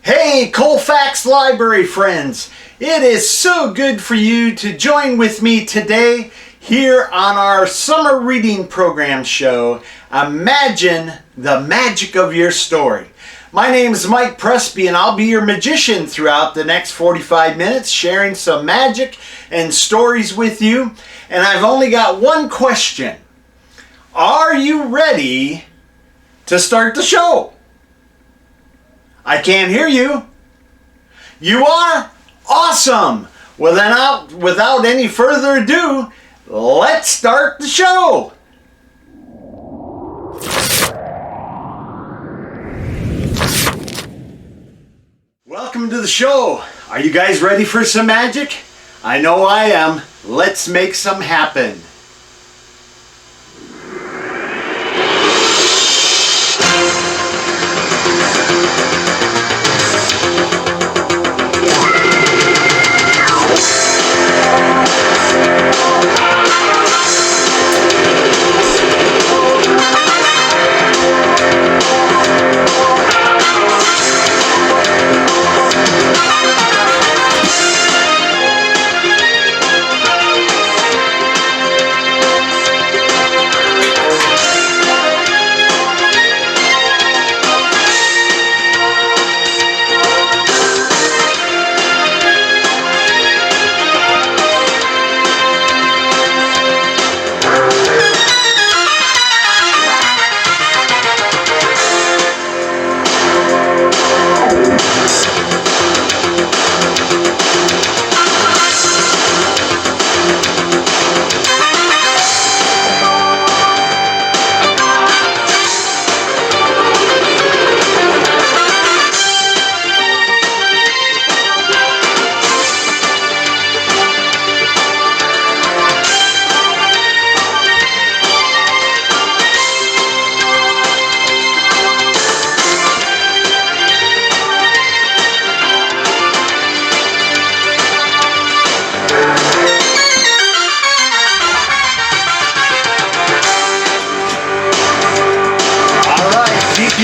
Hey Colfax library friends, it is so good for you to join with me today here on our summer reading program show, Imagine the Magic of Your Story. My name is Mike Presby and I'll be your magician throughout the next 45 minutes sharing some magic and stories with you. And I've only got one question. Are you ready to start the show? I can't hear you. You are? Awesome! Well then, without any further ado, let's start the show! Welcome to the show. Are you guys ready for some magic? I know I am. Let's make some happen.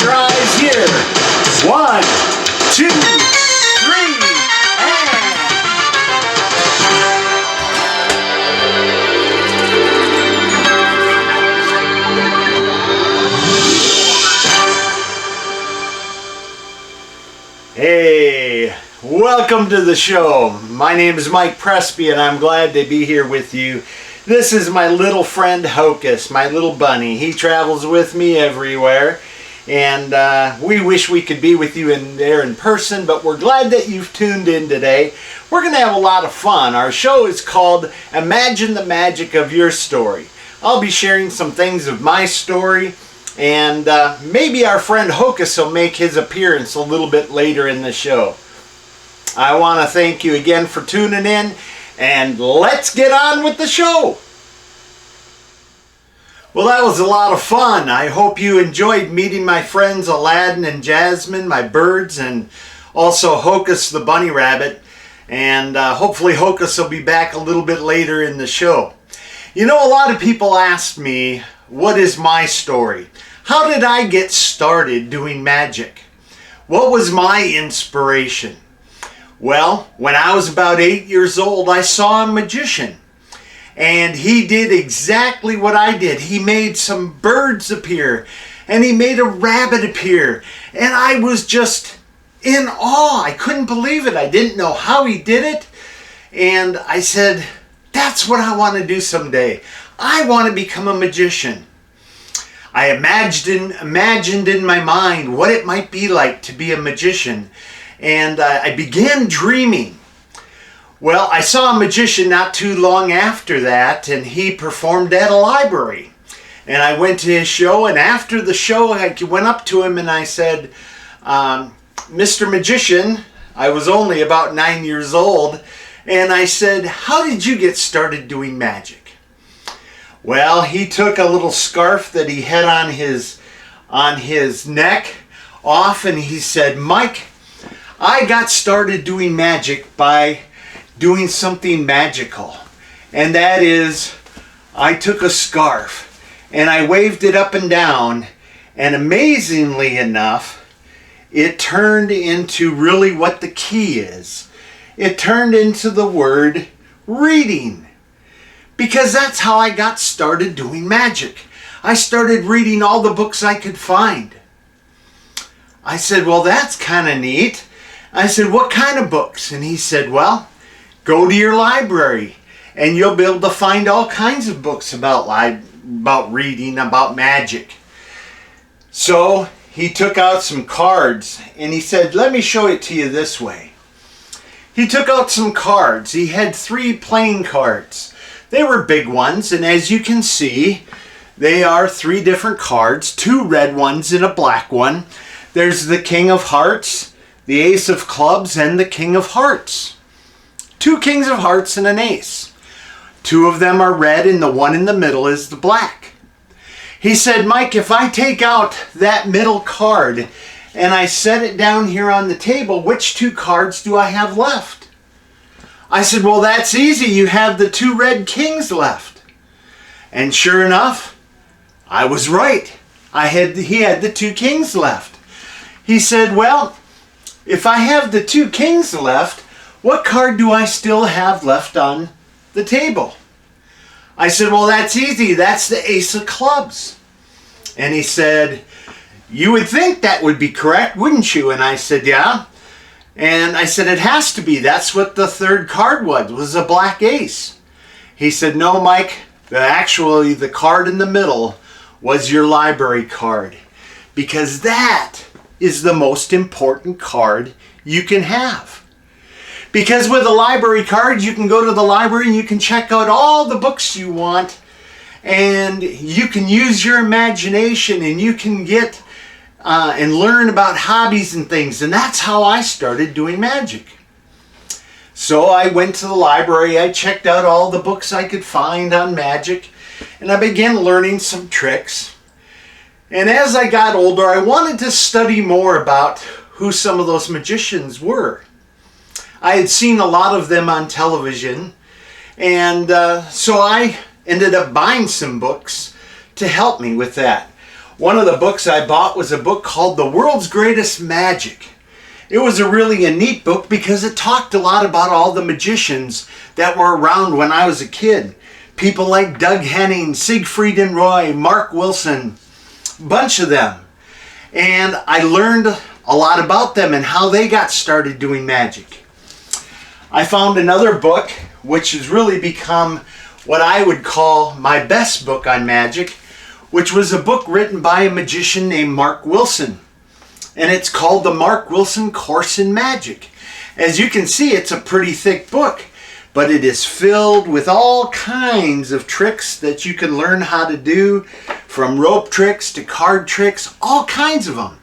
Your eyes here. 1, 2, 3, and... Hey, welcome to the show. My name is Mike Presby and I'm glad to be here with you. This is my little friend Hocus, my little bunny. He travels with me everywhere. And we wish we could be with you there in person, but we're glad that you've tuned in today. We're going to have a lot of fun. Our show is called Imagine the Magic of Your Story. I'll be sharing some things of my story, and maybe our friend Hocus will make his appearance a little bit later in the show. I want to thank you again for tuning in, and let's get on with the show. Well, that was a lot of fun. I hope you enjoyed meeting my friends Aladdin and Jasmine, my birds, and also Hocus the bunny rabbit. And hopefully Hocus will be back a little bit later in the show. You know, a lot of people ask me, what is my story? How did I get started doing magic? What was my inspiration? Well, when I was about 8 years old, I saw a magician. And he did exactly what I did. He made some birds appear, and he made a rabbit appear. And I was just in awe. I couldn't believe it. I didn't know how he did it. And I said, that's what I want to do someday. I want to become a magician. I imagined in my mind what it might be like to be a magician. And I began dreaming. Well, I saw a magician not too long after that, and he performed at a library. And I went to his show, and after the show, I went up to him and I said, Mr. Magician, I was only about 9 years old, and I said, how did you get started doing magic? Well, he took a little scarf that he had on his neck off, and he said, Mike, I got started doing magic by doing something magical, and that is I took a scarf and I waved it up and down, and amazingly enough it turned into really what the key is. It turned into the word reading. Because that's how I got started doing magic. I started reading all the books I could find. I said, well, that's kind of neat. I said, what kind of books? And he said, well, go to your library and you'll be able to find all kinds of books about reading, about magic. So he took out some cards and he said, let me show it to you this way. He took out some cards. He had 3 playing cards. They were big ones, and as you can see, they are 3 different cards, 2 red ones and a black one. There's the King of Hearts, the Ace of Clubs, and the King of Hearts. 2 Kings of Hearts and an Ace. 2 of them are red and the one in the middle is the black. He said, Mike, if I take out that middle card and I set it down here on the table, which 2 cards do I have left? I said, well, that's easy. You have the 2 red kings left. And sure enough, I was right. He had the 2 kings left. He said, well, if I have the 2 kings left, what card do I still have left on the table? I said, well, that's easy. That's the Ace of Clubs. And he said, you would think that would be correct, wouldn't you? And I said, yeah. And I said, it has to be. That's what the 3rd card was a black ace. He said, no, Mike, actually the card in the middle was your library card, because that is the most important card you can have. Because with a library card, you can go to the library and you can check out all the books you want, and you can use your imagination and you can get and learn about hobbies and things. And that's how I started doing magic. So I went to the library, I checked out all the books I could find on magic, and I began learning some tricks. And as I got older, I wanted to study more about who some of those magicians were. I had seen a lot of them on television, and so I ended up buying some books to help me with that. One of the books I bought was a book called The World's Greatest Magic. It was a neat book because it talked a lot about all the magicians that were around when I was a kid. People like Doug Henning, Siegfried and Roy, Mark Wilson, a bunch of them. And I learned a lot about them and how they got started doing magic. I found another book which has really become what I would call my best book on magic, which was a book written by a magician named Mark Wilson. And it's called The Mark Wilson Course in Magic. As you can see, it's a pretty thick book, but it is filled with all kinds of tricks that you can learn how to do, from rope tricks to card tricks, all kinds of them.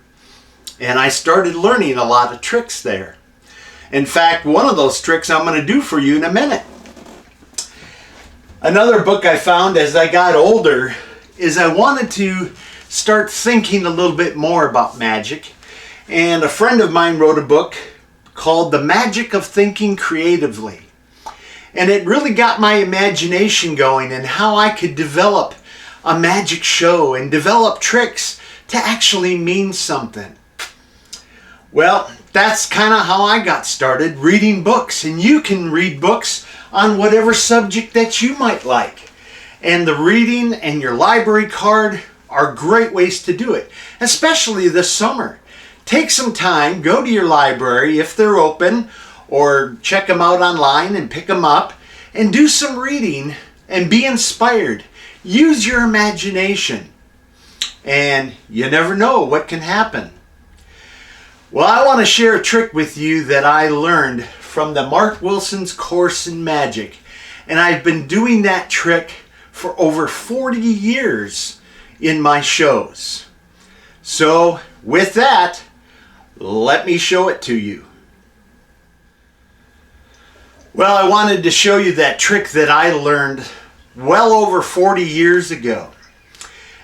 And I started learning a lot of tricks there. In fact, one of those tricks I'm going to do for you in a minute. Another book I found as I got older is I wanted to start thinking a little bit more about magic. And a friend of mine wrote a book called The Magic of Thinking Creatively. And it really got my imagination going and how I could develop a magic show and develop tricks to actually mean something. Well, that's kind of how I got started, reading books. And you can read books on whatever subject that you might like. And the reading and your library card are great ways to do it, especially this summer. Take some time, go to your library if they're open, or check them out online and pick them up, and do some reading and be inspired. Use your imagination, and you never know what can happen. Well, I want to share a trick with you that I learned from the Mark Wilson's Course in Magic, and I've been doing that trick for over 40 years in my shows. So with that, let me show it to you. Well, I wanted to show you that trick that I learned well over 40 years ago.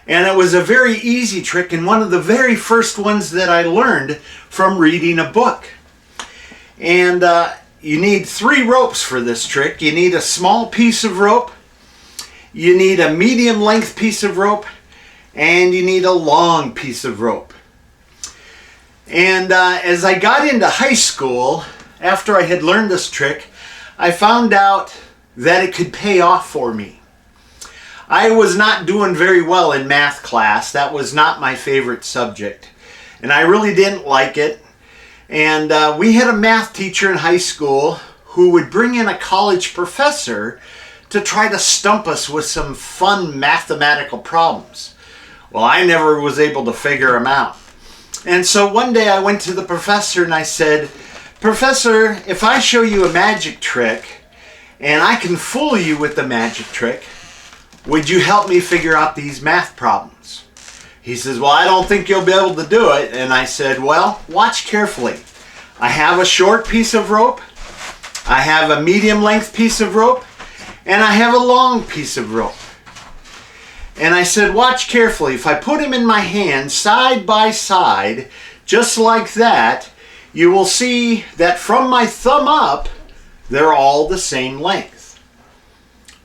And it was a very easy trick, and one of the very first ones that I learned from reading a book. And you need 3 ropes for this trick. You need a small piece of rope, you need a medium length piece of rope, and you need a long piece of rope. And as I got into high school, after I had learned this trick, I found out that it could pay off for me. I was not doing very well in math class. That was not my favorite subject. And I really didn't like it. And we had a math teacher in high school who would bring in a college professor to try to stump us with some fun mathematical problems. Well, I never was able to figure them out. And so one day I went to the professor and I said, "Professor, if I show you a magic trick and I can fool you with the magic trick, would you help me figure out these math problems?" He says, "Well, I don't think you'll be able to do it." And I said, "Well, watch carefully. I have a short piece of rope, I have a medium length piece of rope, and I have a long piece of rope." And I said, "Watch carefully. If I put them in my hand side by side, just like that, you will see that from my thumb up, they're all the same length."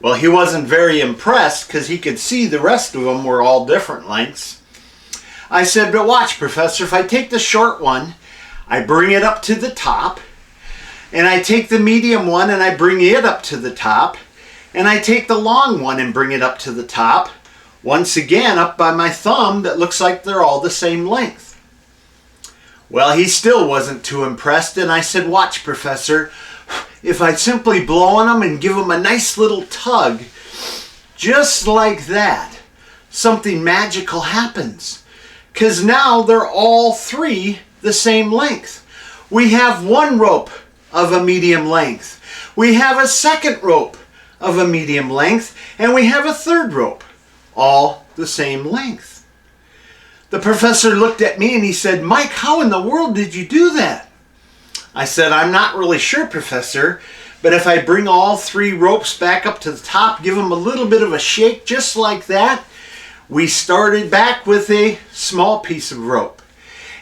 Well, he wasn't very impressed because he could see the rest of them were all different lengths. I said, "But watch, Professor, if I take the short one, I bring it up to the top, and I take the medium one and I bring it up to the top, and I take the long one and bring it up to the top, once again up by my thumb, that looks like they're all the same length." Well, he still wasn't too impressed, and I said, "Watch, Professor, if I simply blow on them and give them a nice little tug, just like that, something magical happens. Because now they're all three the same length. We have one rope of a medium length. We have a second rope of a medium length. And we have a third rope, all the same length." The professor looked at me and he said, "Mike, how in the world did you do that?" I said, "I'm not really sure, Professor, but if I bring all three ropes back up to the top, give them a little bit of a shake just like that, we started back with a small piece of rope.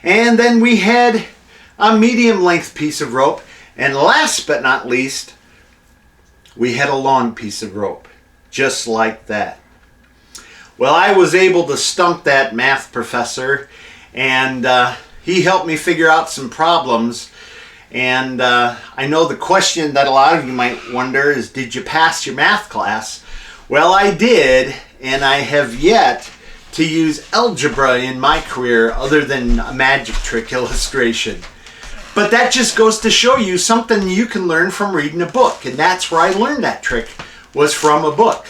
And then we had a medium length piece of rope. And last but not least, we had a long piece of rope, just like that." Well, I was able to stump that math professor, and he helped me figure out some problems. And I know the question that a lot of you might wonder is, did you pass your math class? Well, I did, and I have yet to use algebra in my career other than a magic trick illustration. But that just goes to show you something you can learn from reading a book, and that's where I learned that trick, was from a book.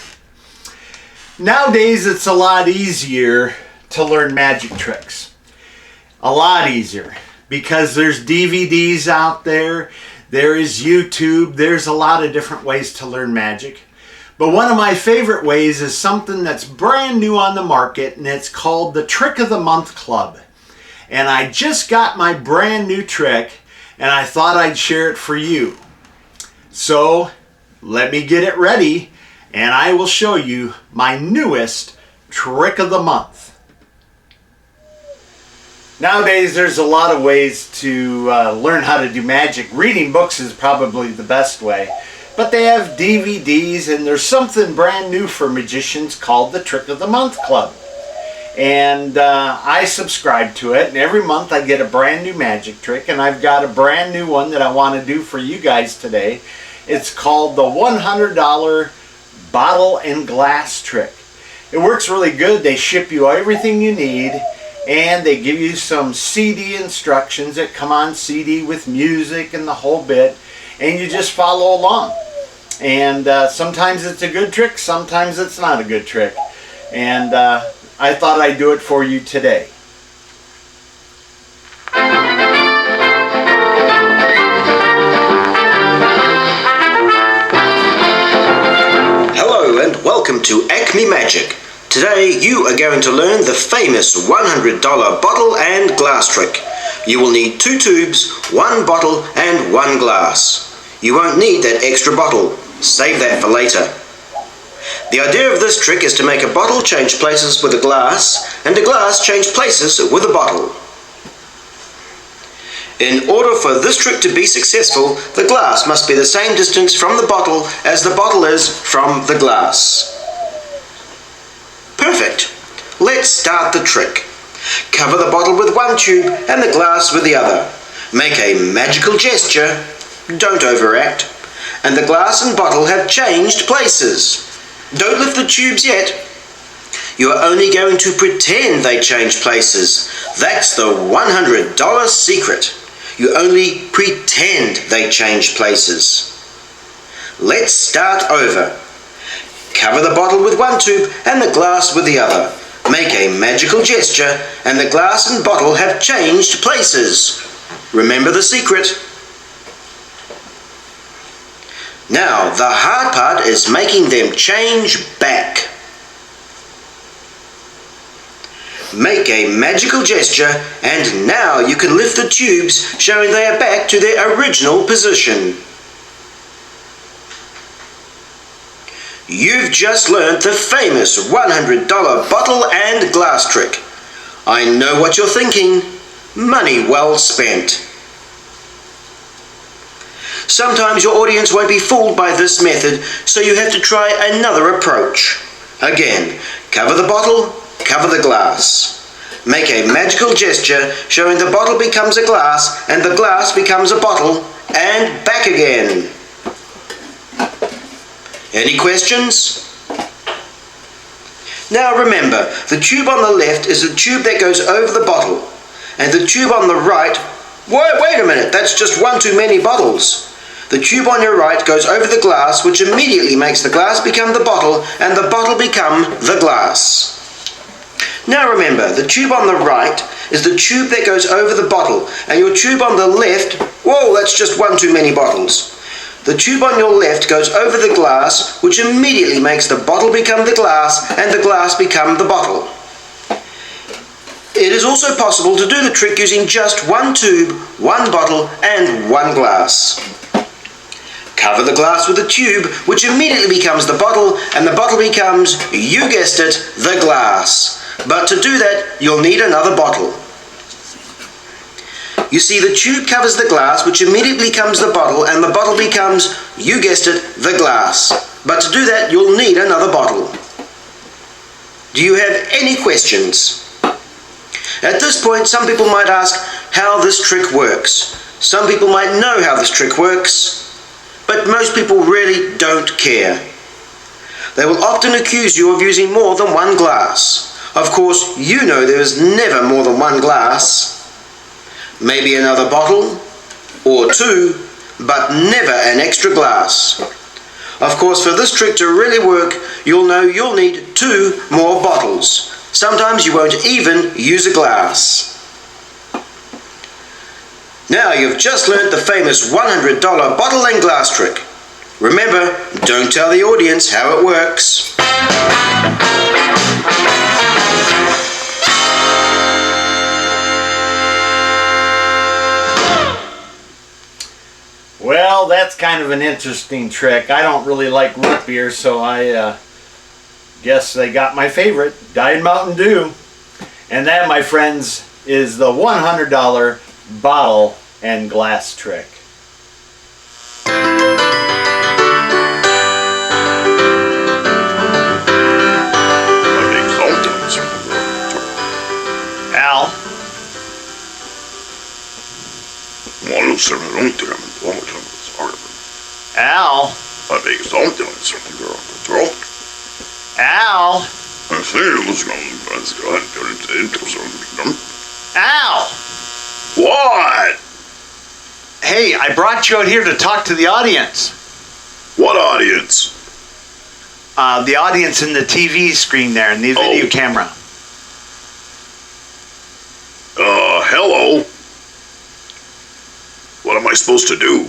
Nowadays, it's a lot easier to learn magic tricks. A lot easier, because there's DVDs out there, there is YouTube, there's a lot of different ways to learn magic. But one of my favorite ways is something that's brand new on the market, and it's called the Trick of the Month Club. And I just got my brand new trick, and I thought I'd share it for you. So let me get it ready, and I will show you my newest trick of the month. Nowadays, there's a lot of ways to learn how to do magic. Reading books is probably the best way. But they have DVDs, and there's something brand new for magicians called the Trick of the Month Club. And I subscribe to it, and every month I get a brand new magic trick, and I've got a brand new one that I want to do for you guys today. It's called the $100 bottle and glass trick. It works really good. They ship you everything you need, and they give you some CD instructions that come on CD with music and the whole bit, and you just follow along. And sometimes it's a good trick, sometimes it's not a good trick. And I thought I'd do it for you today. Hello and welcome to Acme Magic. Today you are going to learn the famous $100 bottle and glass trick. You will need 2 tubes, 1 bottle and 1 glass. You won't need that extra bottle. Save that for later. The idea of this trick is to make a bottle change places with a glass and a glass change places with a bottle. In order for this trick to be successful, the glass must be the same distance from the bottle as the bottle is from the glass. Perfect. Let's start the trick. Cover the bottle with one tube and the glass with the other. Make a magical gesture. Don't overact. And the glass and bottle have changed places. Don't lift the tubes yet. You are only going to pretend they changed places. That's the $100 secret. You only pretend they changed places. Let's start over. Cover the bottle with one tube and the glass with the other. Make a magical gesture and the glass and bottle have changed places. Remember the secret. Now, the hard part is making them change back. Make a magical gesture and now you can lift the tubes showing they are back to their original position. You've just learned the famous $100 bottle and glass trick. I know what you're thinking. Money well spent. Sometimes your audience won't be fooled by this method, so you have to try another approach. Again, cover the bottle, cover the glass. Make a magical gesture showing the bottle becomes a glass and the glass becomes a bottle, and back again. Any questions? Now remember, the tube on the left is the tube that goes over the bottle, and the tube on the right, wait a minute, that's just one too many bottles. The tube on your right goes over the glass, which immediately makes the glass become the bottle, and the bottle become the glass. Now remember, the tube on the right is the tube that goes over the bottle, and your tube on the left, that's just one too many bottles. The tube on your left goes over the glass, which immediately makes the bottle become the glass and the glass become the bottle. It is also possible to do the trick using just one tube, one bottle, and one glass. Cover the glass with a tube, which immediately becomes the bottle, and the bottle becomes, you guessed it, the glass. But to do that, you'll need another bottle. You see, the tube covers the glass, which immediately becomes the bottle, and the bottle becomes, you guessed it, the glass. But to do that, you'll need another bottle. Do you have any questions? At this point, some people might ask how this trick works. Some people might know how this trick works, but most people really don't care. They will often accuse you of using more than one glass. Of course, you know there is never more than one glass. Maybe another bottle, or two, but never an extra glass. Of course, for this trick to really work, you'll know you'll need 2 more bottles. Sometimes you won't even use a glass. Now you've just learnt the famous $100 bottle and glass trick. Remember, don't tell the audience how it works. Well, that's kind of an interesting trick. I don't really like root beer, so I guess they got my favorite, Diet Mountain Dew. And that, my friends, is the $100 bottle and glass trick. Al? Al? Al? Al? What? Hey, I brought you out here to talk to the audience. What audience? The audience in the TV screen there, in the video camera. Hello? What am I supposed to do?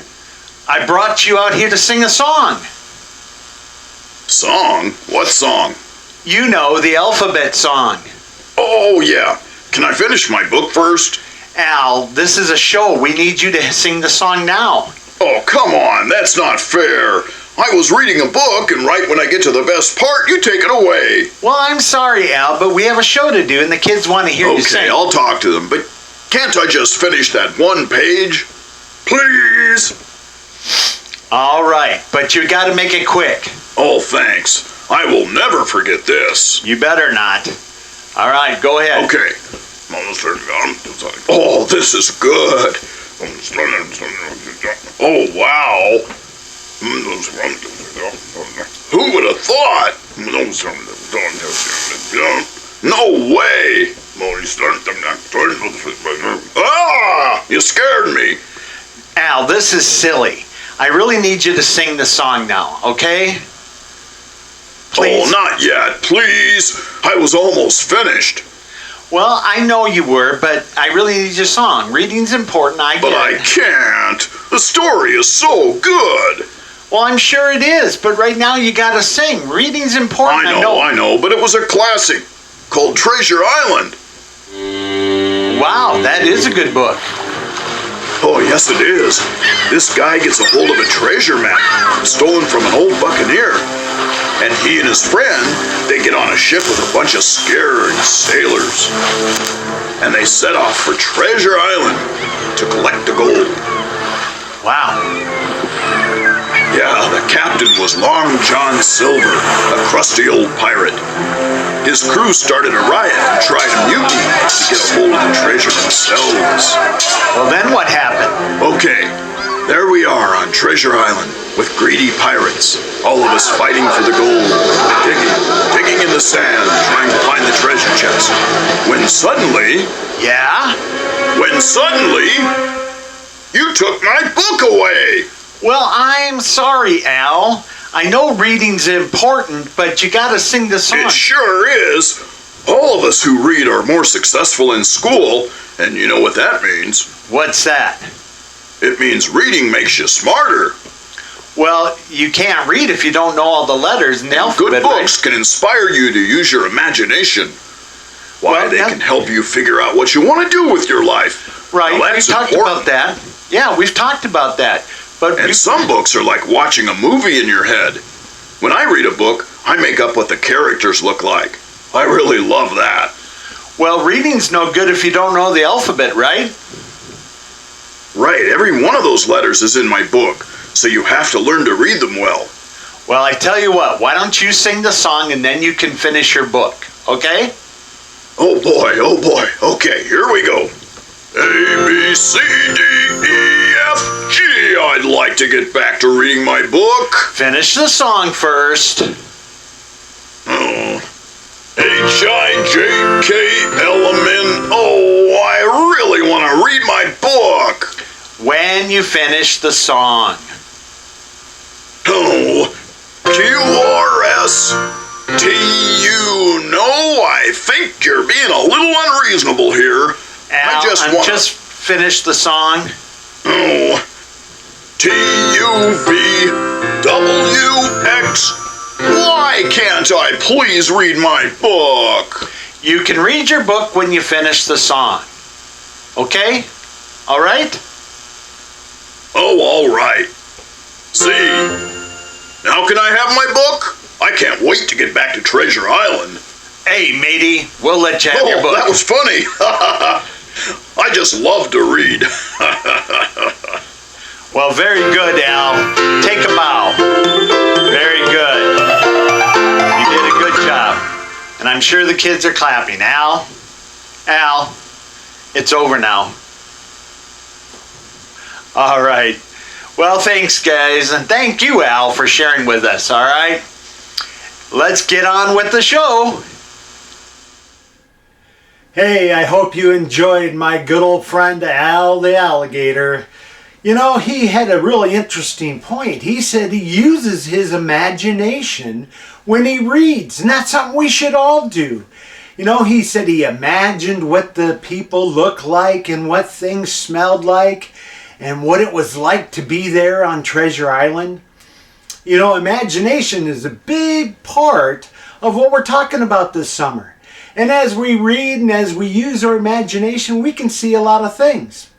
I brought you out here to sing a song. Song? What song? You know, the alphabet song. Oh, yeah. Can I finish my book first? Al, this is a show. We need you to sing the song now. Oh, come on. That's not fair. I was reading a book, and right when I get to the best part, you take it away. Well, I'm sorry, Al, but we have a show to do, and the kids want to hear you sing. Okay, I'll talk to them, but can't I just finish that one page? Please? All right, but you got to make it quick. Oh, thanks. I will never forget this. You better not. All right, go ahead. Okay. Oh, this is good. Oh, wow. Who would have thought? No way. Ah, you scared me. Al, this is silly. I really need you to sing the song now, okay? Please. Oh, not yet, please. I was almost finished. Well, I know you were, but I really need your song. Reading's important, I get But I it. can't. The story is so good. Well, I'm sure it is, but right now you gotta sing. Reading's important, I know, but it was a classic called Treasure Island. Wow, that is a good book. Oh, yes, it is. This guy gets a hold of a treasure map stolen from an old buccaneer. And he and his friend, they get on a ship with a bunch of scared sailors. And they set off for Treasure Island to collect the gold. Wow. Yeah, the captain was Long John Silver, a crusty old pirate. His crew started a riot and tried a mutiny to get a hold of the treasure themselves. Well, then what happened? Okay, there we are on Treasure Island with greedy pirates, all of us fighting for the gold, digging in the sand, trying to find the treasure chest. When suddenly, Yeah? you took my book away. Well, I'm sorry, Al. I know reading's important, but you gotta sing the song. It sure is. All of us who read are more successful in school, and you know what that means. What's that? It means reading makes you smarter. Well, you can't read if you don't know all the letters in the alphabet, Good books can inspire you to use your imagination. Why, Well, they that- can help you figure out what you want to do with your life. Right, Now, we've that's talked important. about that. Yeah, we've talked about that. But And some books are like watching a movie in your head. When I read a book, I make up what the characters look like. I really love that. well, reading's no good if you don't know the alphabet, right? Right, every one of those letters is in my book, so you have to learn to read them well. Well, I tell you what, why don't you sing the song and then you can finish your book, okay? Oh boy, okay, here we go. A, B, C, D, E, F, G. I'd like to get back to reading my book. Finish the song first. Oh. H, I, J, K, L, M, N, O. I really want to read my book. When you finish the song. Oh. Q, R, S, T, U. No, I think you're being a little unreasonable here. Al, just finish the song. Oh. T, U, V, W, X. Why can't I please read my book? You can read your book when you finish the song. Okay? All right? Oh, all right. Z. Now can I have my book? I can't wait to get back to Treasure Island. Hey, matey, we'll let you have your book. That was funny. I just love to read. Well, very good, Al. Take a bow. Very good. You did a good job. And I'm sure the kids are clapping. Al, it's over now. All right. Well, thanks, guys. And thank you, Al, for sharing with us, all right? Let's get on with the show. Hey, I hope you enjoyed my good old friend Al the alligator. You know, he had a really interesting point. He said he uses his imagination when he reads, and that's something we should all do. You know, he said he imagined what the people looked like and what things smelled like and what it was like to be there on Treasure Island. You know, imagination is a big part of what we're talking about this summer. And as we read and as we use our imagination, we can see a lot of things.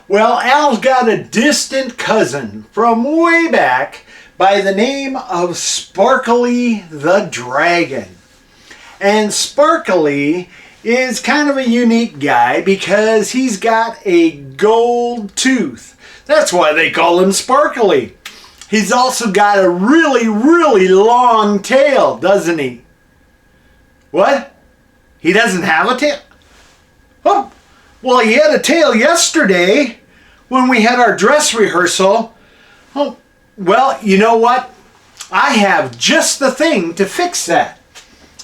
Well, Al's got a distant cousin from way back by the name of Sparkly the Dragon. And Sparkly is kind of a unique guy because he's got a gold tooth. That's why they call him Sparkly. He's also got a really, really long tail, doesn't he? What? He doesn't have a tail? Oh, well, he had a tail yesterday when we had our dress rehearsal. Oh, well, you know what? I have just the thing to fix that.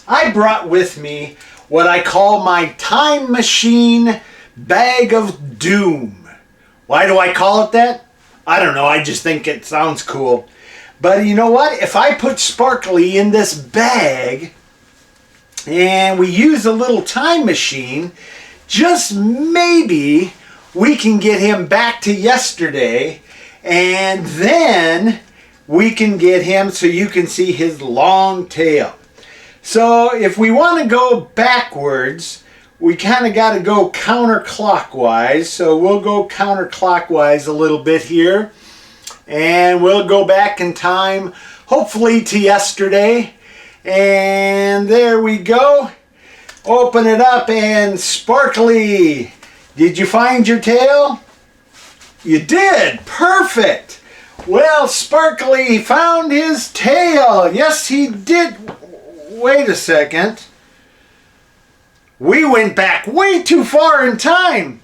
I brought with me what I call my time machine bag of doom. Why do I call it that? I don't know, I just think it sounds cool. But you know what? If I put Sparkly in this bag and we use a little time machine, just maybe we can get him back to yesterday, and then we can get him so you can see his long tail. So if we want to go backwards, we kind of got to go counterclockwise. So we'll go counterclockwise a little bit here. And we'll go back in time, hopefully to yesterday. And there we go. Open it up and Sparkly. Did you find your tail? You did. Perfect. Well, Sparkly found his tail. Yes, he did. Wait a second. We went back way too far in time.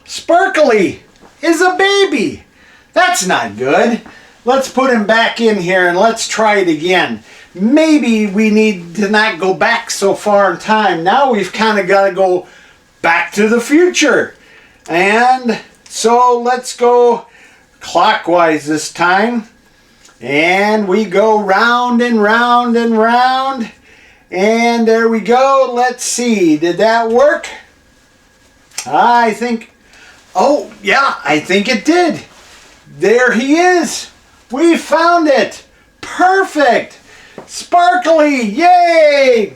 Sparkly is a baby. That's not good. Let's put him back in here and let's try it again. Maybe we need to not go back so far in time. Now we've kind of got to go back to the future. And so let's go clockwise this time. And we go round and round and round. And there we go. Let's see. Did that work? I think, oh yeah, I think it did. There he is. We found it. Perfect. Sparkly. Yay.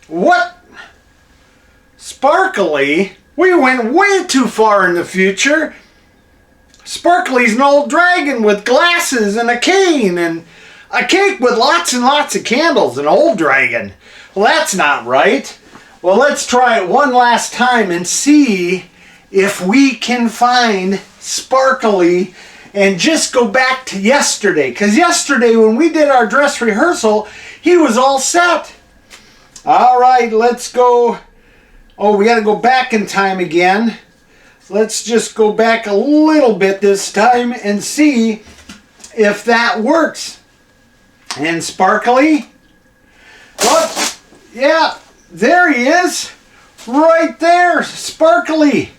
What? Sparkly? We went way too far in the future. Sparkly's an old dragon with glasses and a cane and a cake with lots and lots of candles. An old dragon. Well, that's not right. Well, let's try it one last time and see if we can find Sparkly and just go back to yesterday. Because yesterday when we did our dress rehearsal, he was all set. All right, let's go. Oh, we got to go back in time again. Let's just go back a little bit this time and see if that works. And Sparkly. Oh, yeah, there he is. Right there, Sparkly.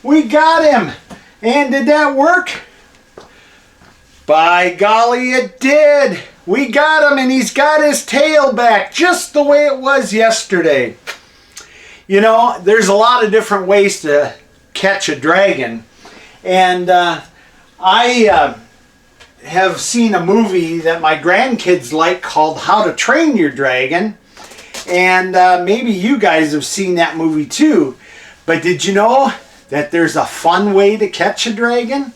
We got him. And did that work? By golly, it did. We got him and he's got his tail back just the way it was yesterday. You know, there's a lot of different ways to catch a dragon. And I have seen a movie that my grandkids like called How to Train Your Dragon. And maybe you guys have seen that movie too. But did you know that there's a fun way to catch a dragon?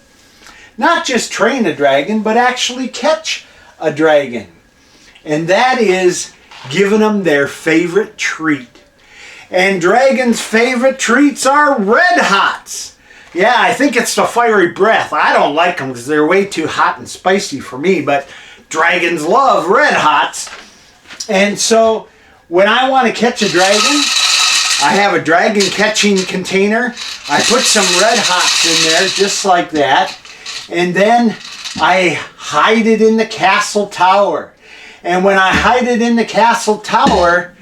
Not just train a dragon, but actually catch a dragon. And that is giving them their favorite treat. And dragons' favorite treats are Red Hots. Yeah, I think it's the fiery breath. I don't like them because they're way too hot and spicy for me, but dragons love Red Hots. And so when I want to catch a dragon, I have a dragon catching container. I put some Red Hots in there just like that. And then I hide it in the castle tower. And when I hide it in the castle tower,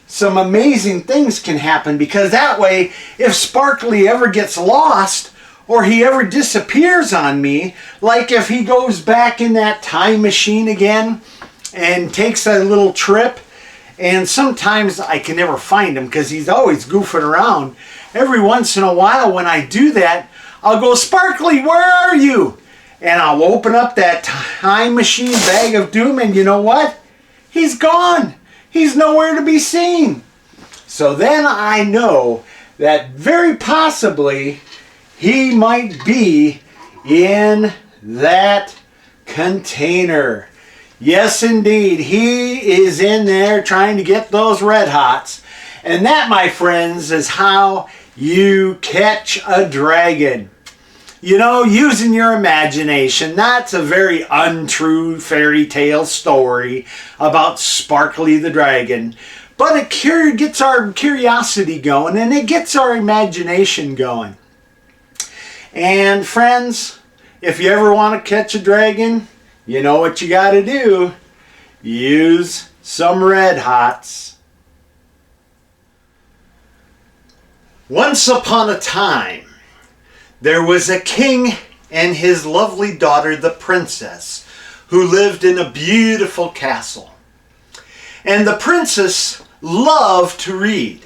some amazing things can happen, because that way, if Sparkly ever gets lost or he ever disappears on me, like if he goes back in that time machine again and takes a little trip, and sometimes I can never find him because he's always goofing around. Every once in a while when I do that, I'll go, Sparkly, where are you? And I'll open up that time machine bag of doom, and you know what? He's gone. He's nowhere to be seen. So then I know that very possibly he might be in that container. Yes, indeed. He is in there trying to get those Red Hots. And that, my friends, is how you catch a dragon. You know, using your imagination. That's a very untrue fairy tale story about Sparkly the dragon. but it gets our curiosity going and it gets our imagination going. And friends, if you ever want to catch a dragon, you know what you got to do. Use some Red Hots. Once upon a time, there was a king and his lovely daughter, the princess, who lived in a beautiful castle. And the princess loved to read.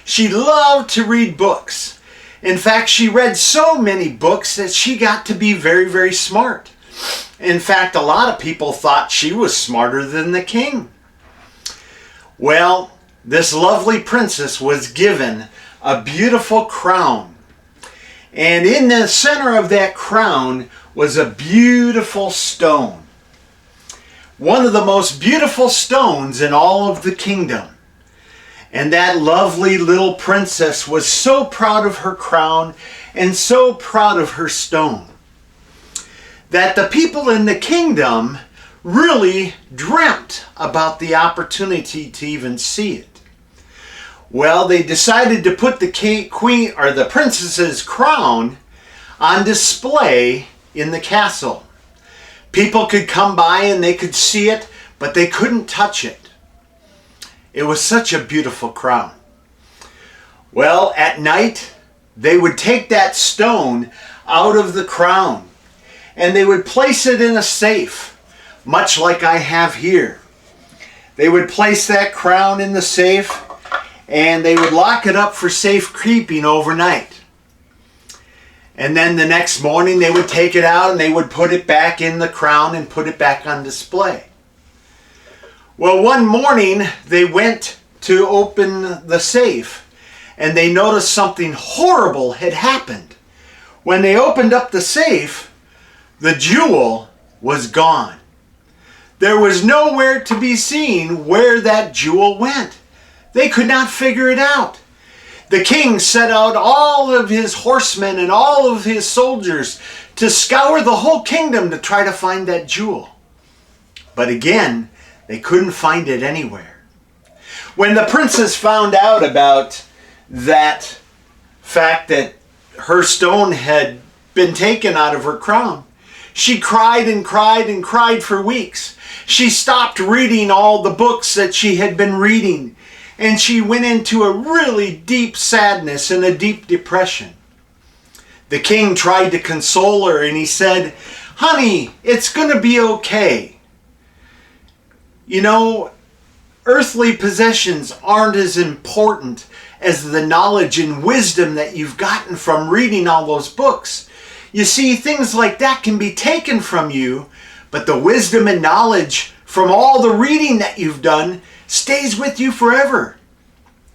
She loved to read books. In fact, she read so many books that she got to be very, very smart. In fact, a lot of people thought she was smarter than the king. Well, this lovely princess was given a beautiful crown. And in the center of that crown was a beautiful stone. One of the most beautiful stones in all of the kingdom. And that lovely little princess was so proud of her crown and so proud of her stone that the people in the kingdom really dreamt about the opportunity to even see it. Well, they decided to put the princess's crown on display in the castle. People could come by and they could see it, but they couldn't touch it. It was such a beautiful crown. Well, at night, they would take that stone out of the crown and they would place it in a safe, much like I have here. They would place that crown in the safe and they would lock it up for safe keeping overnight. And then the next morning they would take it out and they would put it back in the crown and put it back on display. Well, one morning they went to open the safe and they noticed something horrible had happened. When they opened up the safe, the jewel was gone. There was nowhere to be seen where that jewel went. They could not figure it out. The king set out all of his horsemen and all of his soldiers to scour the whole kingdom to try to find that jewel. But again, they couldn't find it anywhere. When the princess found out about that fact that her stone had been taken out of her crown, she cried and cried and cried for weeks. She stopped reading all the books that she had been reading, and she went into a really deep sadness and a deep depression. The king tried to console her and he said, "Honey, it's going to be okay. You know, earthly possessions aren't as important as the knowledge and wisdom that you've gotten from reading all those books. You see, things like that can be taken from you, but the wisdom and knowledge from all the reading that you've done stays with you forever.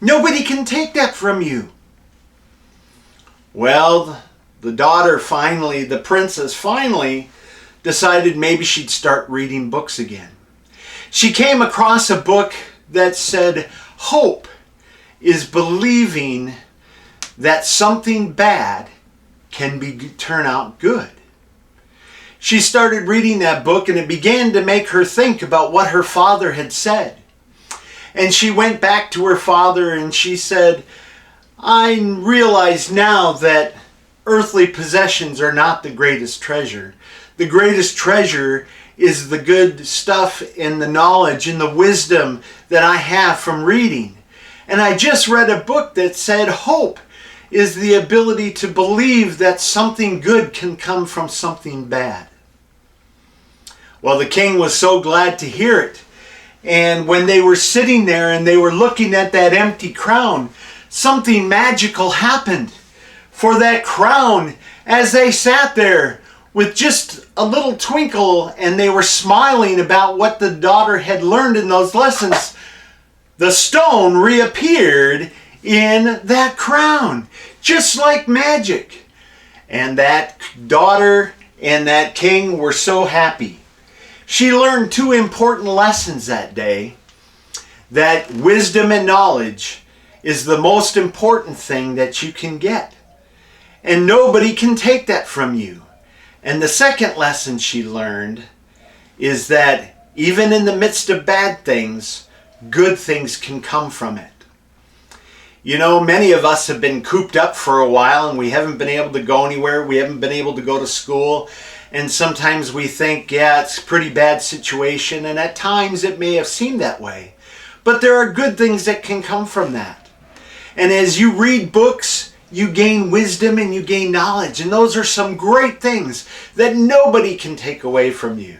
Nobody can take that from you." Well, the princess finally decided maybe she'd start reading books again. She came across a book that said, "Hope is believing that something bad can turn out good." She started reading that book and it began to make her think about what her father had said. And she went back to her father and she said, "I realize now that earthly possessions are not the greatest treasure. The greatest treasure is the good stuff and the knowledge and the wisdom that I have from reading. And I just read a book that said hope is the ability to believe that something good can come from something bad." Well, the king was so glad to hear it. And when they were sitting there and they were looking at that empty crown, something magical happened. For that crown, as they sat there with just a little twinkle and they were smiling about what the daughter had learned in those lessons, the stone reappeared in that crown, just like magic. And that daughter and that king were so happy. She learned two important lessons that day: that wisdom and knowledge is the most important thing that you can get, and nobody can take that from you. And the second lesson she learned is that even in the midst of bad things, good things can come from it. You know, many of us have been cooped up for a while and we haven't been able to go anywhere. We haven't been able to go to school. And sometimes we think, yeah, it's a pretty bad situation. And at times it may have seemed that way. But there are good things that can come from that. And as you read books, you gain wisdom and you gain knowledge. And those are some great things that nobody can take away from you.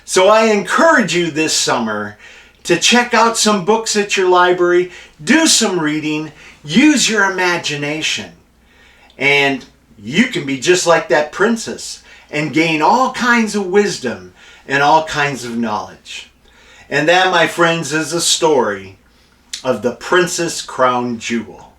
So I encourage you this summer to check out some books at your library, do some reading, use your imagination, and you can be just like that princess and gain all kinds of wisdom and all kinds of knowledge. And that, my friends, is the story of the Princess Crown Jewel.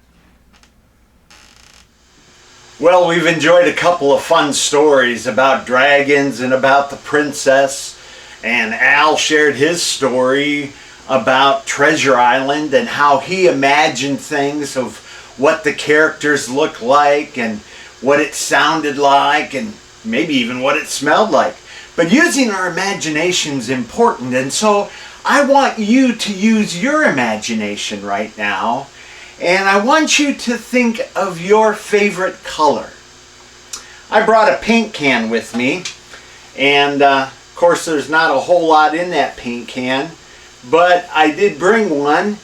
Well, we've enjoyed a couple of fun stories about dragons and about the princess. And Al shared his story about Treasure Island and how he imagined things of what the characters looked like and what it sounded like and maybe even what it smelled like. But using our imagination is important, and so I want you to use your imagination right now, and I want you to think of your favorite color. I brought a paint can with me, and of course there's not a whole lot in that paint can, but I did bring one,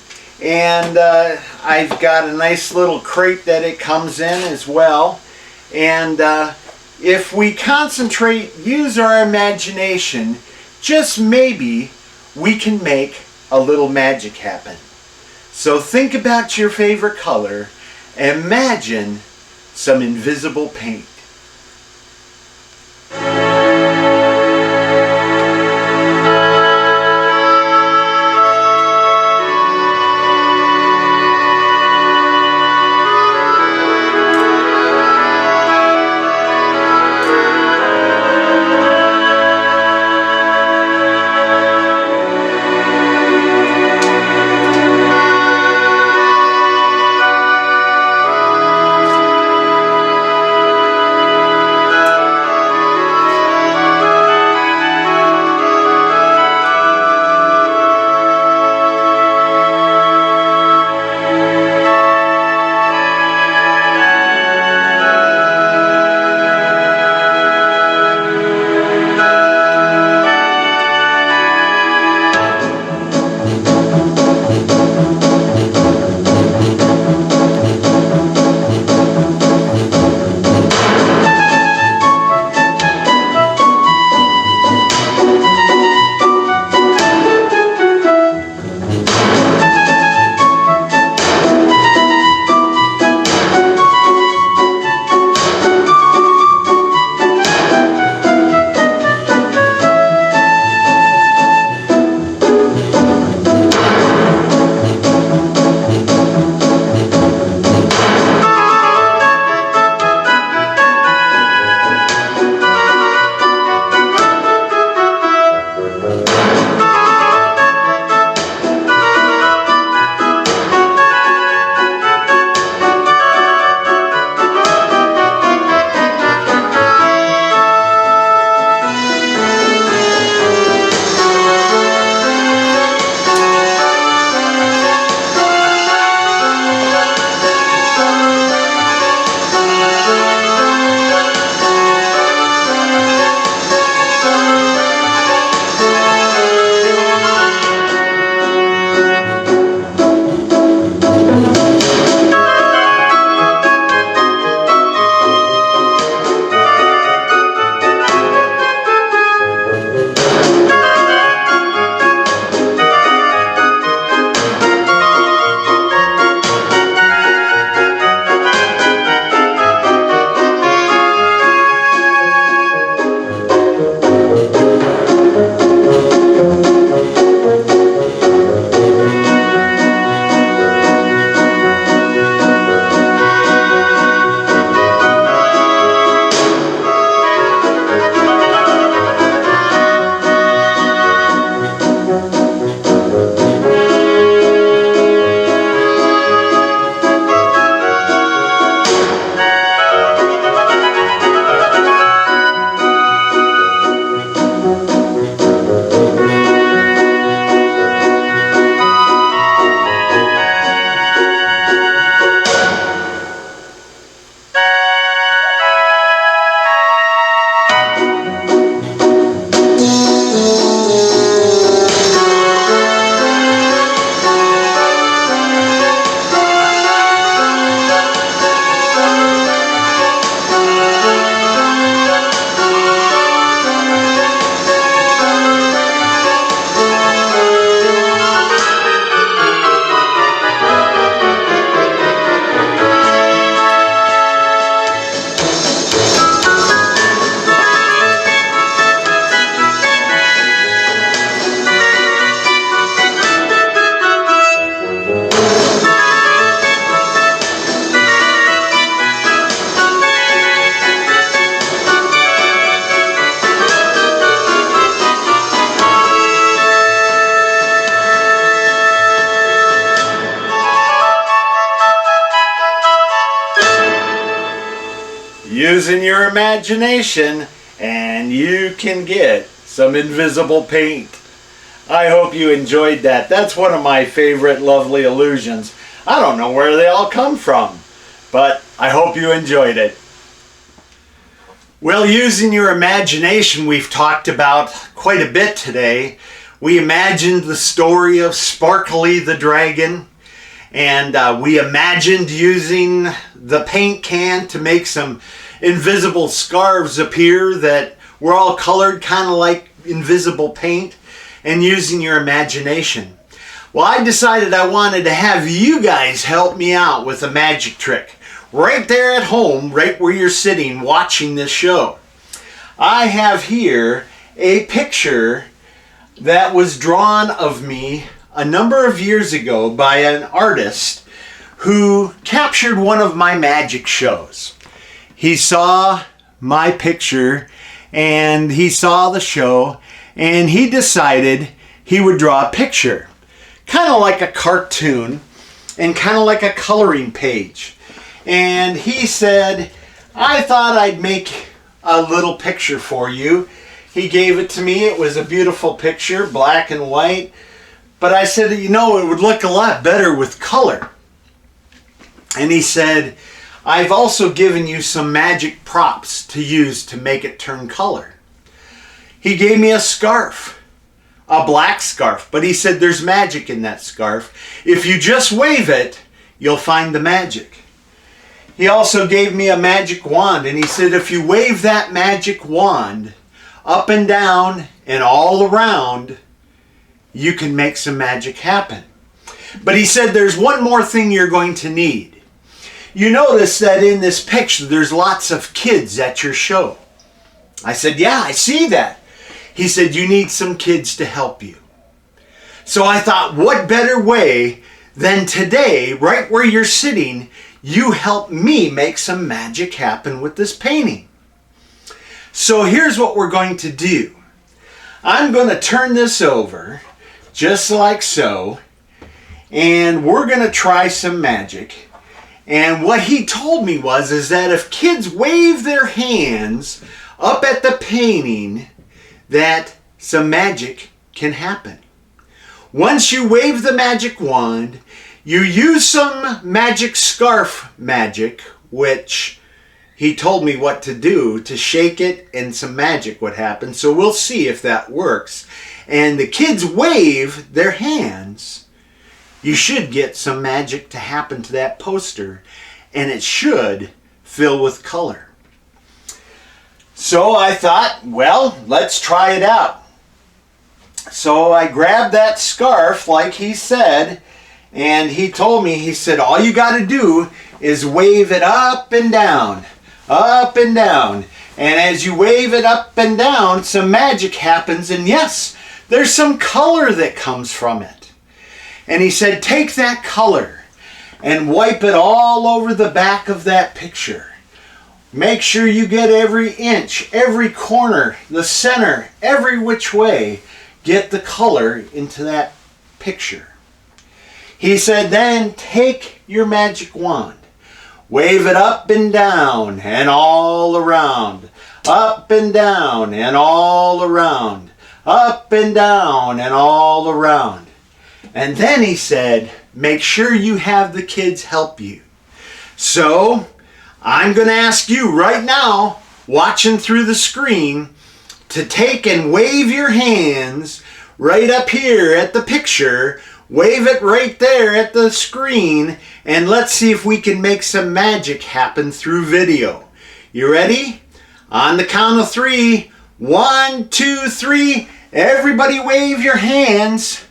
and I've got a nice little crate that it comes in as well. And if we concentrate, use our imagination, just maybe we can make a little magic happen. So think about your favorite color, imagine some invisible paint. using your imagination, and you can get some invisible paint. I hope you enjoyed that. That's one of my favorite lovely illusions. I don't know where they all come from, but I hope you enjoyed it. Well, using your imagination, we've talked about quite a bit today. We imagined the story of Sparkly the dragon, and we imagined using the paint can to make some invisible scarves appear that were all colored kind of like invisible paint, and using your imagination. Well, I decided I wanted to have you guys help me out with a magic trick right there at home, right where you're sitting watching this show. I have here a picture that was drawn of me a number of years ago by an artist who captured one of my magic shows. He saw my picture and he saw the show, and he decided he would draw a picture, kind of like a cartoon and kind of like a coloring page. And he said, I thought I'd make a little picture for you. He gave it to me. It was a beautiful picture, black and white. But I said, you know, it would look a lot better with color. And he said, I've also given you some magic props to use to make it turn color. He gave me a scarf, a black scarf, but he said there's magic in that scarf. If you just wave it, you'll find the magic. He also gave me a magic wand, and he said if you wave that magic wand up and down and all around, you can make some magic happen. But he said there's one more thing you're going to need. You notice that in this picture there's lots of kids at your show. I said, yeah, I see that. He said, you need some kids to help you. So I thought, what better way than today, right where you're sitting, you help me make some magic happen with this painting. So here's what we're going to do. I'm going to turn this over, just like so, and we're going to try some magic. And what he told me is that if kids wave their hands up at the painting, that some magic can happen. Once you wave the magic wand, you use some magic scarf magic, which he told me what to do, to shake it and some magic would happen. So we'll see if that works. And the kids wave their hands, you should get some magic to happen to that poster, and it should fill with color. So I thought, well, let's try it out. So I grabbed that scarf like he said, and he told me, he said, all you got to do is wave it up and down, up and down. And as you wave it up and down, some magic happens, and yes, there's some color that comes from it. And he said, take that color and wipe it all over the back of that picture. Make sure you get every inch, every corner, the center, every which way. Get the color into that picture. He said, then take your magic wand. Wave it up and down and all around. Up and down and all around. Up and down and all around. And then he said, make sure you have the kids help you. So I'm going to ask you right now, watching through the screen, to take and wave your hands right up here at the picture. Wave it right there at the screen, and let's see if we can make some magic happen through video. You ready? On the count of 3. 1, 2, 3. Everybody wave your hands.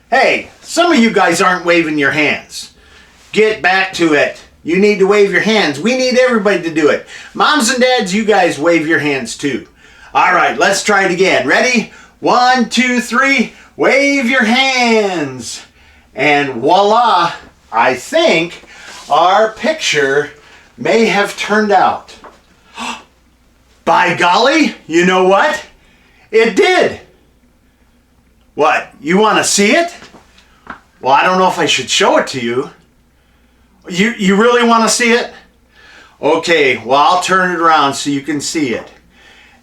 Hey, some of you guys aren't waving your hands. Get back to it. You need to wave your hands. We need everybody to do it. Moms and dads, you guys wave your hands too. All right, let's try it again. Ready? 1, 2, 3. Wave your hands. And voila, I think our picture may have turned out. By golly, you know what? It did. What, you want to see it? Well, I don't know if I should show it to you. You really want to see it? Okay, well, I'll turn it around so you can see it.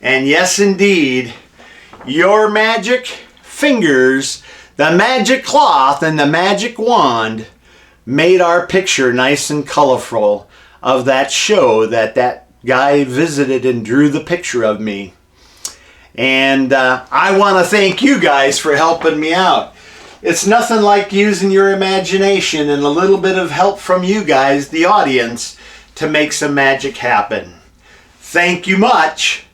And yes, indeed, your magic fingers, the magic cloth, and the magic wand made our picture nice and colorful of that show that guy visited and drew the picture of me. And I want to thank you guys for helping me out. It's nothing like using your imagination and a little bit of help from you guys, the audience, to make some magic happen. Thank you much.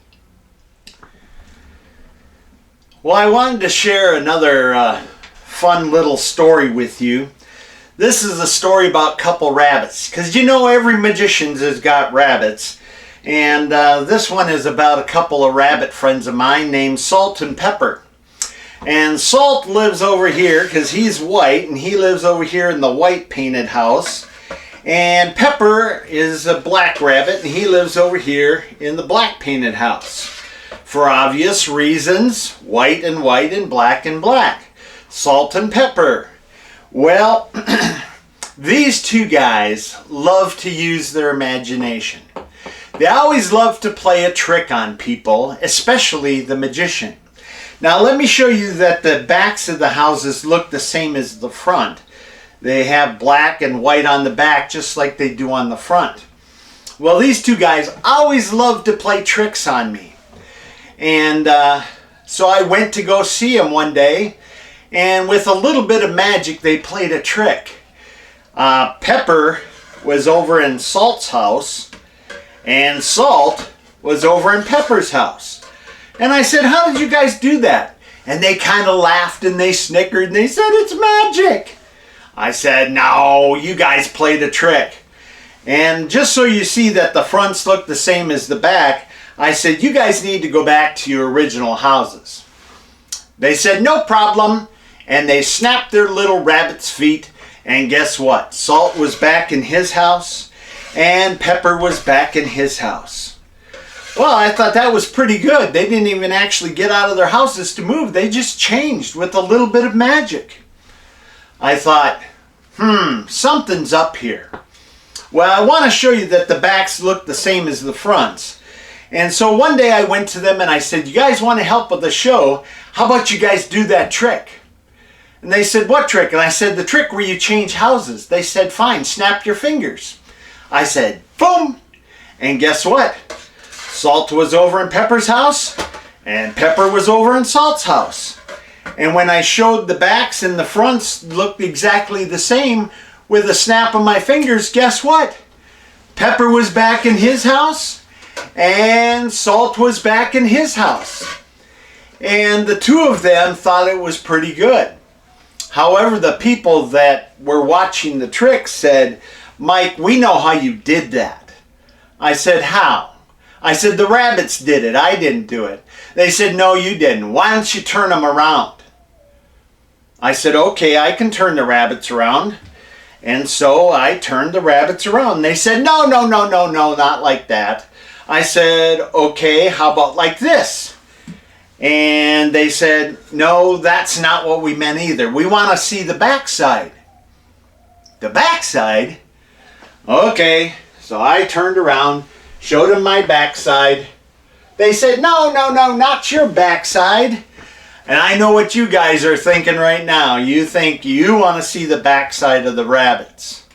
Well, I wanted to share another fun little story with you. This is a story about a couple rabbits, because you know every magician has got rabbits. And this one is about a couple of rabbit friends of mine named Salt and Pepper. And Salt lives over here because he's white, and he lives over here in the white painted house. And Pepper is a black rabbit, and he lives over here in the black painted house. For obvious reasons, white and white and black and black. Salt and Pepper. Well, these two guys love to use their imagination. They always love to play a trick on people, especially the magician. Now let me show you that the backs of the houses look the same as the front. They have black and white on the back just like they do on the front. Well, these two guys always love to play tricks on me. And so I went to go see them one day, and with a little bit of magic they played a trick. Pepper was over in Salt's house, and Salt was over in Pepper's house. And I said, how did you guys do that? And they kind of laughed and they snickered and they said, it's magic. I said, no, you guys played a trick. And just so you see that the fronts look the same as the back, I said, you guys need to go back to your original houses. They said, no problem. And they snapped their little rabbit's feet. And guess what? Salt was back in his house, and Pepper was back in his house. Well, I thought that was pretty good. They didn't even actually get out of their houses to move. They just changed with a little bit of magic. I thought, something's up here. Well, I want to show you that the backs look the same as the fronts. And so one day I went to them and I said, you guys want to help with the show? How about you guys do that trick? And they said, what trick? And I said, the trick where you change houses. They said, fine, snap your fingers. I said, boom. And guess what? Salt was over in Pepper's house, and Pepper was over in Salt's house. And when I showed the backs and the fronts looked exactly the same with a snap of my fingers, guess what? Pepper was back in his house, and Salt was back in his house. And the two of them thought it was pretty good. However, the people that were watching the trick said, Mike, we know how you did that. I said, how? I said, the rabbits did it. I didn't do it. They said, no, you didn't. Why don't you turn them around? I said, okay, I can turn the rabbits around. And so I turned the rabbits around. They said, no, not like that. I said, okay, how about like this? And they said, no, that's not what we meant either. We want to see the backside. The backside? Okay, so I turned around, showed them my backside. They said, no, not your backside. And I know what you guys are thinking right now. You think you want to see the backside of the rabbits.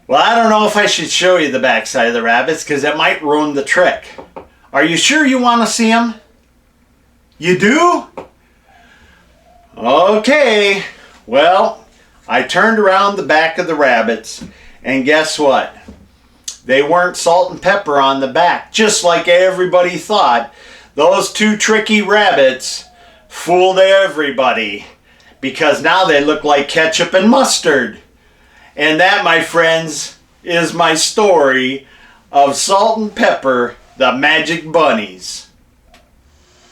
Well, I don't know if I should show you the backside of the rabbits because it might ruin the trick. Are you sure you want to see them? You do? Okay. Well, I turned around the back of the rabbits, and guess what? They weren't Salt and Pepper on the back, just like everybody thought. Those two tricky rabbits fooled everybody because now they look like ketchup and mustard. And that, my friends, is my story of Salt and Pepper, the Magic Bunnies.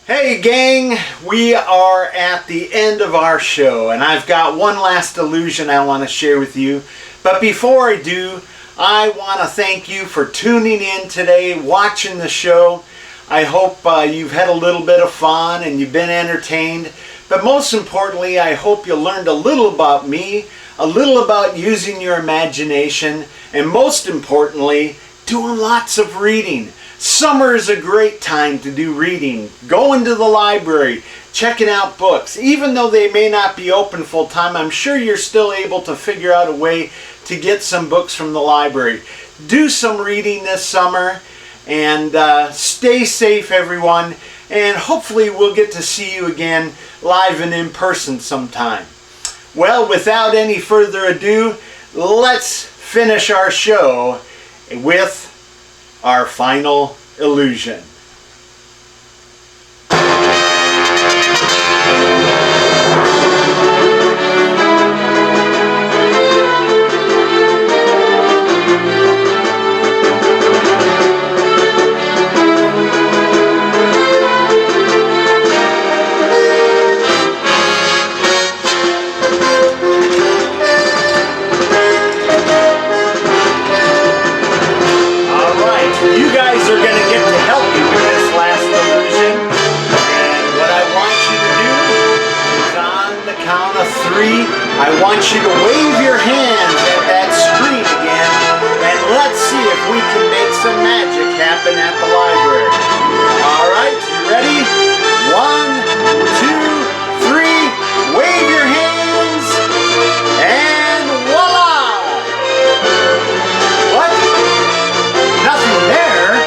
Hey gang, we are at the end of our show, and I've got one last illusion I want to share with you. But before I do, I want to thank you for tuning in today, watching the show. I hope you've had a little bit of fun and you've been entertained. But most importantly, I hope you learned a little about me, a little about using your imagination, and most importantly, doing lots of reading. Summer is a great time to do reading. Going to the library, checking out books. Even though they may not be open full time, I'm sure you're still able to figure out a way to get some books from the library. Do some reading this summer, and stay safe, everyone. And hopefully we'll get to see you again live and in person sometime. Well, without any further ado, let's finish our show with our final illusion. I want you to wave your hands at that screen again, and let's see if we can make some magic happen at the library. All right, you ready? 1, 2, 3, wave your hands, and voila! What? Nothing there?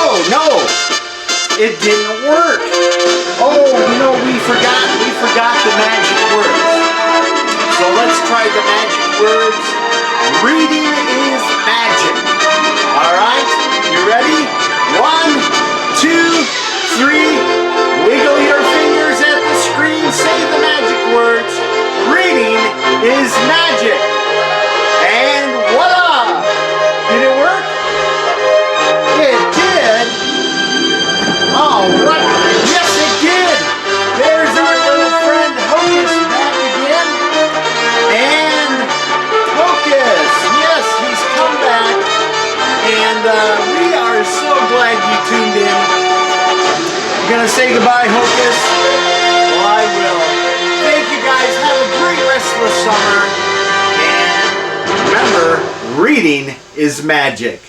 Oh no, it didn't work. Oh, you know, we forgot the magic words. So let's try the magic words. Reading is magic. All right, you ready? 1, 2, 3. Wiggle your fingers at the screen. Say the magic words. Reading is magic. And voila! Did it work? It did. All right. Yes, it did. There's our little friend Hocus back again. And Hocus, yes, he's come back. And we are so glad you tuned in. You gonna say goodbye, Hocus? Well, I will. Thank you guys. Have a great rest of the summer. And remember, reading is magic.